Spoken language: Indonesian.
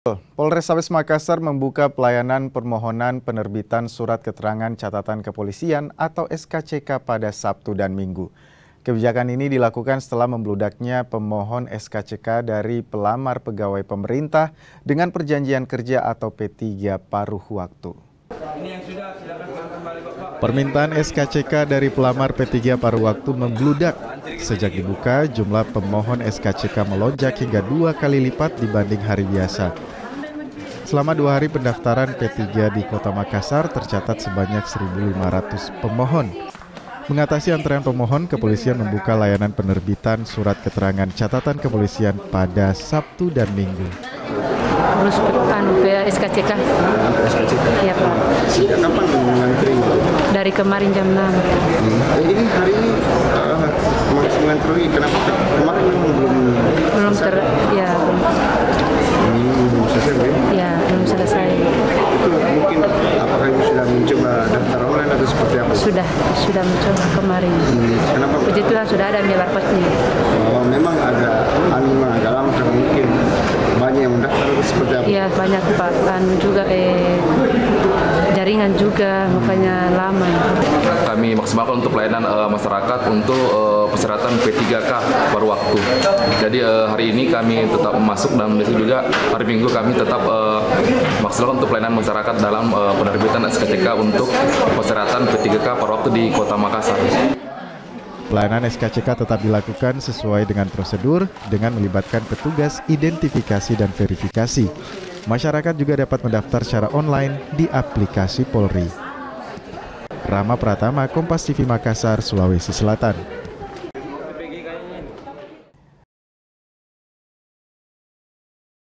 Polrestabes Makassar membuka pelayanan permohonan penerbitan Surat Keterangan Catatan Kepolisian atau SKCK pada Sabtu dan Minggu. Kebijakan ini dilakukan setelah membludaknya pemohon SKCK dari pelamar pegawai pemerintah dengan perjanjian kerja atau P3 paruh waktu. Permintaan SKCK dari pelamar P3 paruh waktu membludak. Sejak dibuka, jumlah pemohon SKCK melonjak hingga 2 kali lipat dibanding hari biasa. Selama 2 hari pendaftaran P3 di Kota Makassar tercatat sebanyak 1.500 pemohon. Mengatasi antrean pemohon, kepolisian membuka layanan penerbitan Surat Keterangan Catatan Kepolisian pada Sabtu dan Minggu. Urus SKCK. SKCK? Iya, Pak. Sejak kapan mengantri? Dari kemarin jam 6. Ini hari ini masih mengantri, kenapa kemarin belum Belum selesai? Ya, belum selesai. Itu mungkin apakah Ibu sudah mencoba daftar online atau seperti apa? Sudah mencoba kemarin. Kenapa? Puji Tuhan sudah ada barcode-nya. Oh, memang ada agak lama karena mungkin banyak yang mendaftar atau seperti apa? Iya, banyak Pak. Juga jaringan juga, makanya lama. Kami maksimalkan untuk pelayanan masyarakat untuk persyaratan P3K paruh waktu. Jadi hari ini kami tetap masuk dan besok juga hari Minggu kami tetap maksimalkan untuk pelayanan masyarakat dalam penerbitan SKCK untuk persyaratan P3K paruh waktu di Kota Makassar. Pelayanan SKCK tetap dilakukan sesuai dengan prosedur dengan melibatkan petugas identifikasi dan verifikasi. Masyarakat juga dapat mendaftar secara online di aplikasi Polri. Rama Pratama, Kompas TV Makassar, Sulawesi Selatan.